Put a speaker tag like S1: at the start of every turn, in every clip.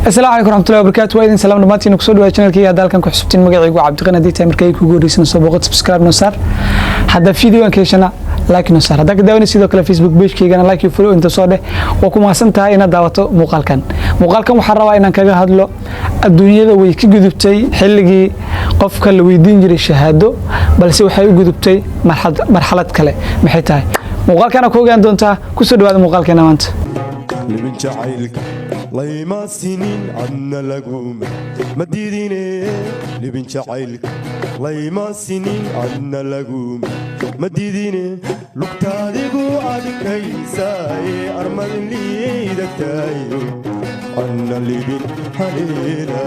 S1: السلام عليكم ورحمة الله وبركاته. وإذن سلام دماتي نكسود وإشنا الكي هذا كان كحسبتين مقعي وعبد الغني دي تامر كي كوجوريس نصبغت سبسكرايب نصار هذا فيديو كيشنا لايك نصار هذا كداوني سيدو كلا فيسبوك بيج كي جانا لايك يفولو انت صاده وكم حسنتها إن دعوته مقالكن وحروا إن كجا هذلو الدنيا ذا ويك جذبتي حلقي قف كل ويدين جري الشهادة بل سوي حيو جذبتي مرحلة كلا محيتها مقالكن أكو جان دونتا كسود هذا مقالكن أنت
S2: لمن جعلك ليما سنين عنا لقوم مديديني لمن جعلك ليما سنين عنا لقوم مديديني لقتادقو عليك هيساي أرمل لي دكتاي عنا لبن حليلا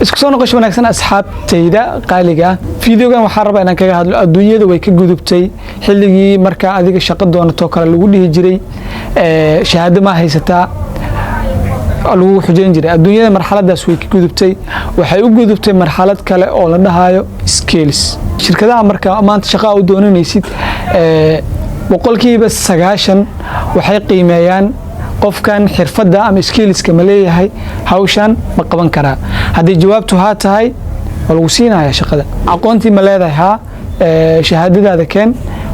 S1: isku soo noqosho wanaagsan asxaabtayda qaaliga fiidiyogan waxaan rabaa inaan kaga hadlo adduunyada way ka gudubtay xilligii marka adiga shaqo doonato kala lagu dhihi jiray shahaado ma haysataa lagu xujeyn jiray adduunyada marxaladaas way ka gudubtay waxay u gudubtay marxalad kale oo la dhahayo skills shirkadaha marka maanta shaqo u doonanaysid boqolkiiba 90 waxay qiimeeyaan qofkan xirfadda ama skillska ma leeyahay hawshan ma qaban karaa haddii jawaabtu haa tahay waa lagu siinayaa shaqada aqoontii ma leedahay haa shahaadadaada keen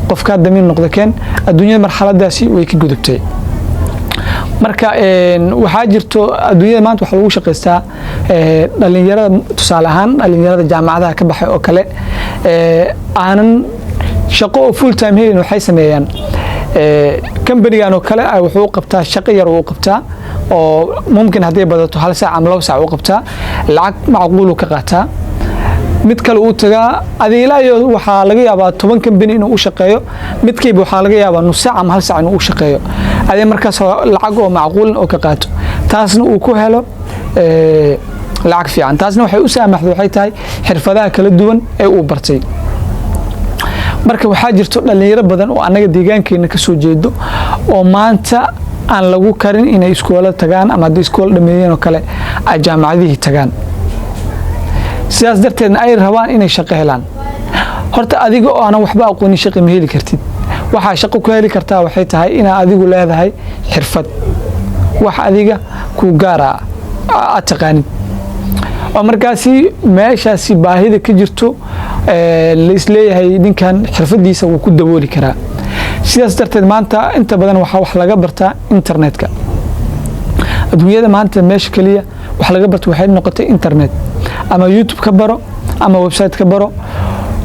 S1: qofkaa damiin noqda keen adduunyada marxaladaasi way ka gudubtay marka waxaa jirto adduunyada maanta waxa lagu shaqeystaa dhalinyarada tusaale ahaan dhalinyarada jaamacadaha ka baxay oo kale aanan shaqo oo full time helin waxay sameeyaan كمبنيان وكلا وحقوق قبتها شقير وقبتها أو ممكن هذه بدأت هل ساعة أم لو ساعة وقبتها العقد معقول وكقتها متكل وتجا هذه لا وحالقي أبى تبان كمبني إنه وشقيه متكيب وحالقي أبى نص ساعة أم هل ساعة إنه وشقيه هذه مركز العقد معقول وكقته تاسن وكهله العقد في عن تاسن وحي أسامح ذو حيتاي حرفة كل الدون وبرتي marka waxaa jirto dhalinyaro badan oo anaga deegaankeena ka soo jeedo oo maanta aan lagu karin inay iskoolada tagaan ama iskool dhameeyeen oo kale ay jaamacadihii tagaan sidaas darteedna ay rabaan inay shaqo helaan horta adiga oo aan waxba aqoonin shaqo ma heli kartid waxa shaqo ku heli kartaa waxay tahay in adigu leedahay xirfad wax adiga ku gaara aad taqaanid oo markaasi meeshaasi baahida ka jirto la isleeyahay ninkan xirfadiisa uu ku dabooli karaa sidaas darteed maanta inta badan waxa wax laga bartaa internetka adduunyada maanta meesha kaliya wax laga barto waxay noqotay internet ama YouTube ka baro ama website ka baro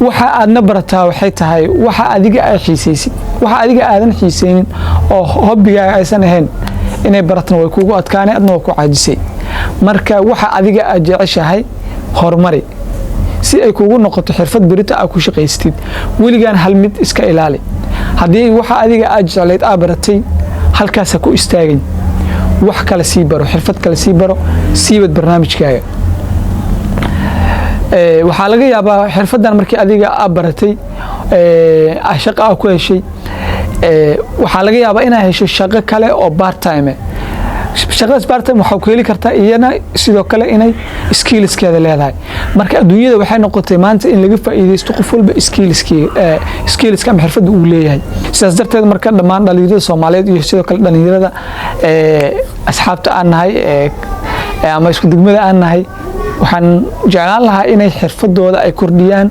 S1: waxa aadna barataa waxay tahay waxa adiga ay xiisaysid waxa adiga aadan xiisaynin oo hobbigaaga aysan ahayn inay baratana way kugu adkaanay adna waa ku caajisay marka waxa adiga aad jeceshahay horumari si ay kugu noqoto xirfad barita aad ku shaqaystid weligaan hal mid iska ilaali haddii waxa adiga aad jeclayd aad baratay halkaas ku istaagin wax kale sii baro xirfad kale sii baro siibad barnaamijkaaga waxaa laga yaabaa xirfadan markii adiga aad baratay shaqo aad ku heshay waxaa laga yaabaa inaad hesho shaqo kale oo part time shaqadaas part time waxa ku heli kartaa iyana sidoo kale inay skillskeeda leedahay marka adduunyada waxay noqotay maanta in laga faa'iideysto qof walba skillska ama xirfadda uu leeyahay sidaas darteed marka dhammaan dhalinyarada Soomaaliyeed iyo sidoo kale dhalinyarada asxaabta aan nahay ama isku degmada aan nahay waxaan jeclaan lahaa inay xirfadooda ay kordhiyaan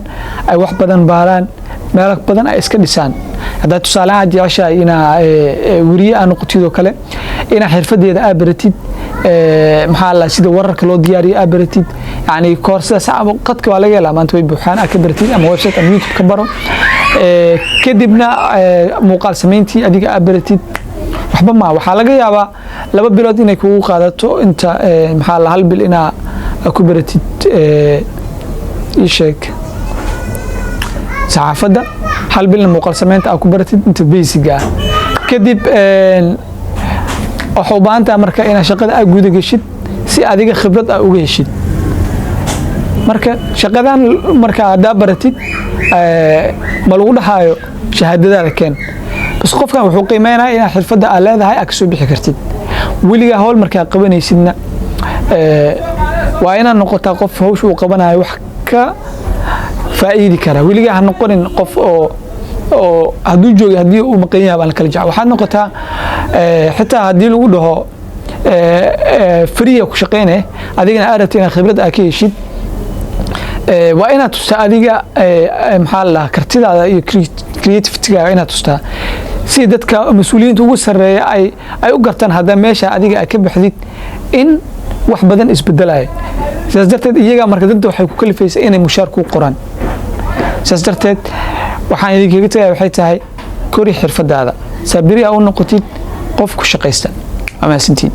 S1: ay wax badan baaraan meel badan ay iska dhisaan hadda tusaale aad jeceshahay ina wariye aan noqotid oo kale ina xirfadeeda aad baratid maxaa la sida wararka loo diyaariyo aad baratid yani koorsada saacad qadka waa laga helaa maanta way buuxaan aad ka baratid ama website ama YouTube ka baro kadibna muuqaal sameyntii adiga aad baratid waxba ma waxa laga yaabaa 2 bilood inay kugu qaadato inta maxaa la hal bil ina ku baratid sheek saxaafadda hal bil muuqaal sameynta aad ku baratid inta basic ah kadib waxu baanta marka ina shaqada aad guud gashid si adiga khibrad aad uga heshid marka shaqadan marka aad baratid ma lagu dhahayo shahaadadaada keen bas qofkan wuxuu qiimeynaa in xirfadda aad leedahay aad soo bixi kartid weliga hawl marka qabanaysidna waa inaad noqotaa qof hawsha uu qabanayo wax ka faa'iidi kara weliga ha noqonin qof oo hadduu joogo haddii uu maqan yahay baan kala jecel waxaad noqotaa xitaa haddii lagu dhaho free ku shaqeynay adigana aad rabtid inaad khibrad aad ka heshid waa inaad tustaa adiga maxaa la kartidaada iyo creativity-gaaga inaad tustaa si dadka mas'uuliyiinta ugu sareeya ay u gartaan hadda meesha adiga aad ka baxdid in wax badan isbedelayo sidaas darteed iyaga marka danta waxay ku kalifaysaa inay mushaar ku qoraan sidaas darteed waxaan idinkaga tagay waxay tahay kori xirfadaada sabiri u noqotid qof ku shaqaysta ama sintiin